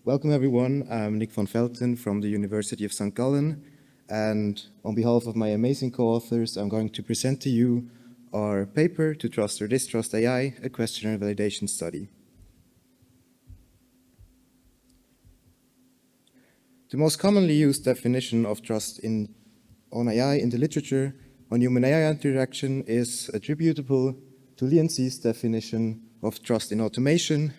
Welcome everyone, I'm Nick van Felten from the University of St. Gallen, and on behalf of my amazing co-authors, I'm going to present to you our paper, To Trust or Distrust AI, a questionnaire validation study. The most commonly used definition of trust on AI in the literature on human-AI interaction is attributable to Lienzi's definition of trust in automation,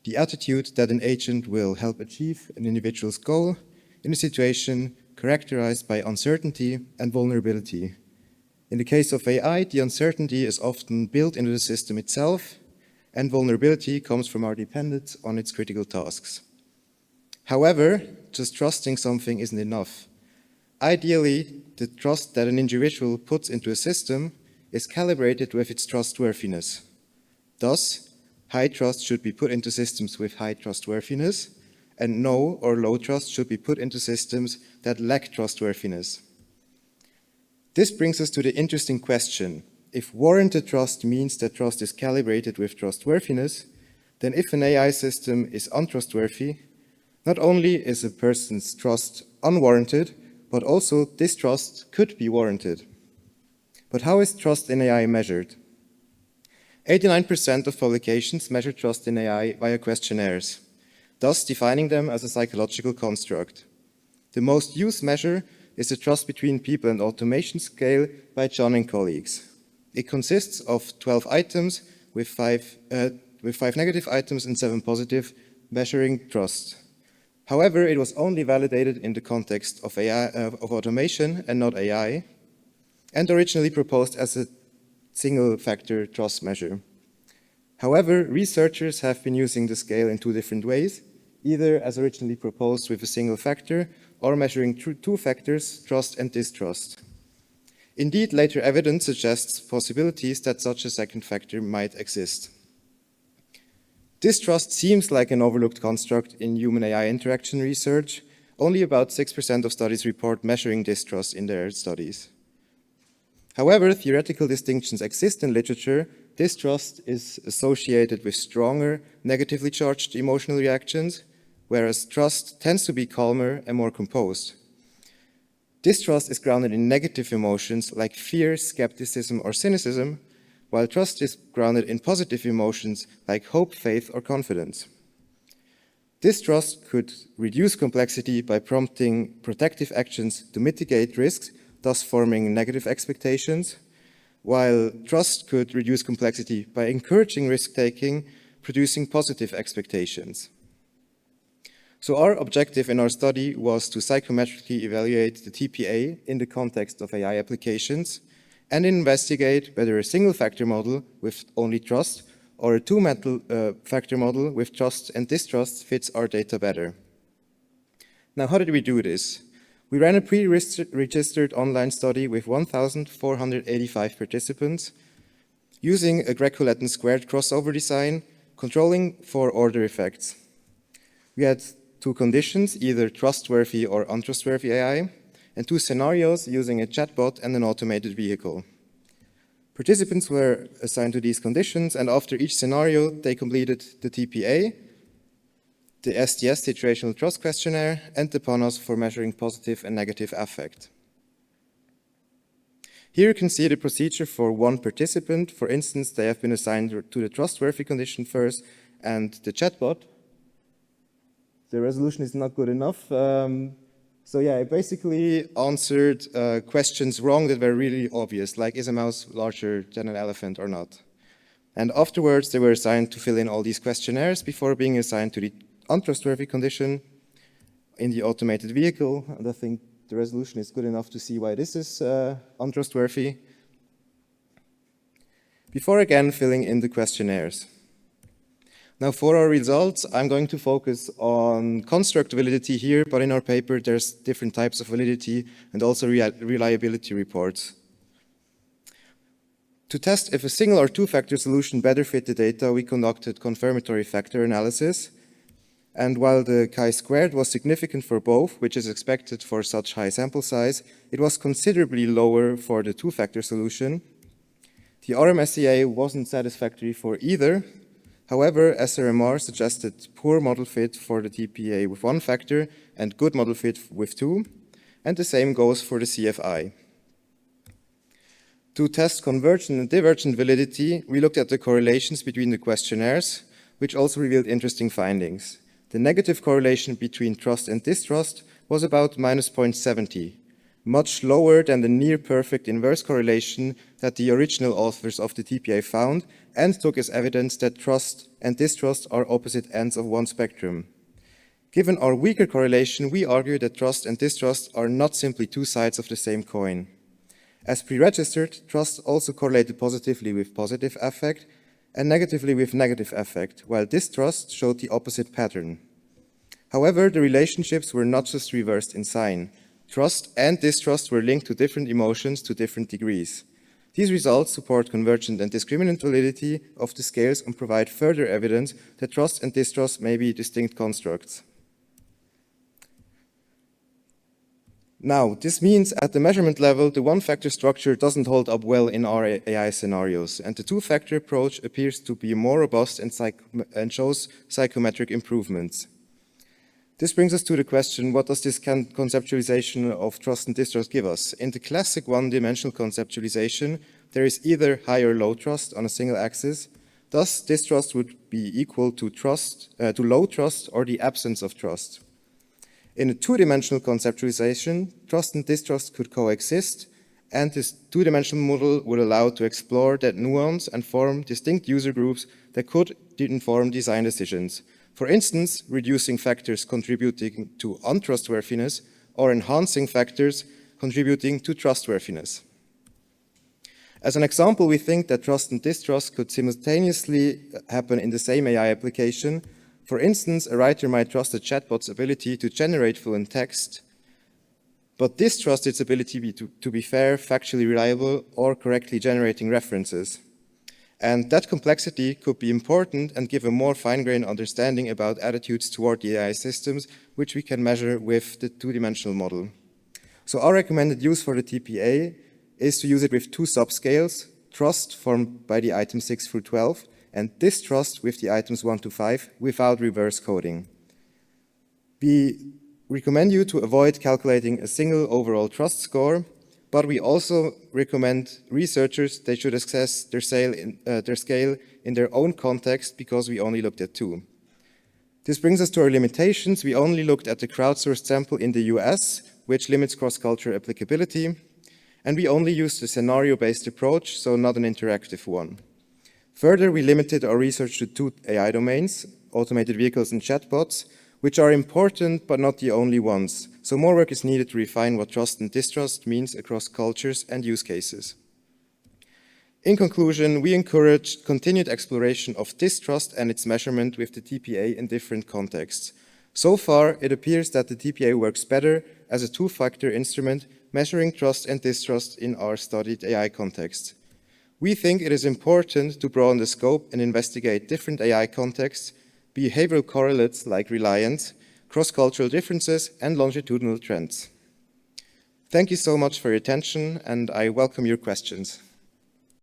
the attitude that an agent will help achieve an individual's goal in a situation characterized by uncertainty and vulnerability. In the case of AI, the uncertainty is often built into the system itself, and vulnerability comes from our dependence on its critical tasks. However, just trusting something isn't enough. Ideally, the trust that an individual puts into a system is calibrated with its trustworthiness. Thus, high trust should be put into systems with high trustworthiness, and no or low trust should be put into systems that lack trustworthiness. This brings us to the interesting question. If warranted trust means that trust is calibrated with trustworthiness, then if an AI system is untrustworthy, not only is a person's trust unwarranted, but also distrust could be warranted. But how is trust in AI measured? 89% of publications measure trust in AI via questionnaires, thus defining them as a psychological construct. The most used measure is the Trust Between People and Automation scale by John and colleagues. It consists of 12 items with five negative items and 7 positive, measuring trust. However, it was only validated in the context of automation and not AI, and originally proposed as a single-factor trust measure. However, researchers have been using the scale in 2 different ways, either as originally proposed with a single factor or measuring 2 factors, trust and distrust. Indeed, later evidence suggests possibilities that such a second factor might exist. Distrust seems like an overlooked construct in human-AI interaction research. Only about 6% of studies report measuring distrust in their studies. However, theoretical distinctions exist in literature. Distrust is associated with stronger, negatively charged emotional reactions, whereas trust tends to be calmer and more composed. Distrust is grounded in negative emotions like fear, skepticism, or cynicism, while trust is grounded in positive emotions like hope, faith, or confidence. Distrust could reduce complexity by prompting protective actions to mitigate risks, thus forming negative expectations, while trust could reduce complexity by encouraging risk-taking, producing positive expectations. So our objective in our study was to psychometrically evaluate the TPA in the context of AI applications and investigate whether a single-factor model with only trust or a two-factor model with trust and distrust fits our data better. Now, how did we do this? We ran a pre-registered online study with 1,485 participants using a Greco-Latin squared crossover design, controlling for order effects. We had 2 conditions, either trustworthy or untrustworthy AI, and 2 scenarios using a chatbot and an automated vehicle. Participants were assigned to these conditions, and after each scenario, they completed the TPA, the STS, Situational Trust Questionnaire, and the PANAS for measuring positive and negative affect. Here you can see the procedure for one participant. For instance, they have been assigned to the trustworthy condition first, and the chatbot. The resolution is not good enough. So yeah, it basically answered questions wrong that were really obvious, like is a mouse larger than an elephant or not? And afterwards, they were assigned to fill in all these questionnaires before being assigned to the untrustworthy condition in the automated vehicle. And I think the resolution is good enough to see why this is untrustworthy. Before again filling in the questionnaires. Now for our results, I'm going to focus on construct validity here, but in our paper there's different types of validity and also reliability reports. To test if a single or 2-factor solution better fit the data, we conducted confirmatory factor analysis. And while the chi-squared was significant for both, which is expected for such high sample size, it was considerably lower for the 2-factor solution. The RMSEA wasn't satisfactory for either, However, SRMR suggested poor model fit for the TPA with 1 factor and good model fit with 2, and the same goes for the CFI. To test convergent and divergent validity, we looked at the correlations between the questionnaires, which also revealed interesting findings. The negative correlation between trust and distrust was about minus 0.70, much lower than the near-perfect inverse correlation that the original authors of the TPA found and took as evidence that trust and distrust are opposite ends of one spectrum. Given our weaker correlation, we argue that trust and distrust are not simply two sides of the same coin. As pre-registered, trust also correlated positively with positive affect and negatively with negative affect, while distrust showed the opposite pattern. However, the relationships were not just reversed in sign. Trust and distrust were linked to different emotions to different degrees. These results support convergent and discriminant validity of the scales and provide further evidence that trust and distrust may be distinct constructs. Now, this means at the measurement level, the one-factor structure doesn't hold up well in our AI scenarios, and the two-factor approach appears to be more robust and shows psychometric improvements. This brings us to the question, what does this conceptualization of trust and distrust give us? In the classic one-dimensional conceptualization, there is either high or low trust on a single axis. Thus, distrust would be equal to low trust or the absence of trust. In a two-dimensional conceptualization, trust and distrust could coexist, and this two-dimensional model would allow to explore that nuance and form distinct user groups that could inform design decisions. For instance, reducing factors contributing to untrustworthiness or enhancing factors contributing to trustworthiness. As an example, we think that trust and distrust could simultaneously happen in the same AI application. For instance, a writer might trust a chatbot's ability to generate fluent text, but distrust its ability to be fair, factually reliable, or correctly generating references. And that complexity could be important and give a more fine-grained understanding about attitudes toward the AI systems, which we can measure with the two-dimensional model. So our recommended use for the TPA is to use it with two subscales, trust formed by the items 6 through 12, and distrust with the items 1 to 5 without reverse coding. We recommend you to avoid calculating a single overall trust score, but we also recommend researchers they should assess their scale in their own context because we only looked at two. This brings us to our limitations. We only looked at the crowdsourced sample in the US, which limits cross-cultural applicability, and we only used a scenario-based approach, so not an interactive one. Further, we limited our research to two AI domains, automated vehicles and chatbots, which are important but not the only ones. So more work is needed to refine what trust and distrust means across cultures and use cases. In conclusion, we encourage continued exploration of distrust and its measurement with the TPA in different contexts. So far, it appears that the TPA works better as a two-factor instrument measuring trust and distrust in our studied AI context. We think it is important to broaden the scope and investigate different AI contexts, behavioral correlates like reliance, cross-cultural differences, and longitudinal trends. Thank you so much for your attention, and I welcome your questions.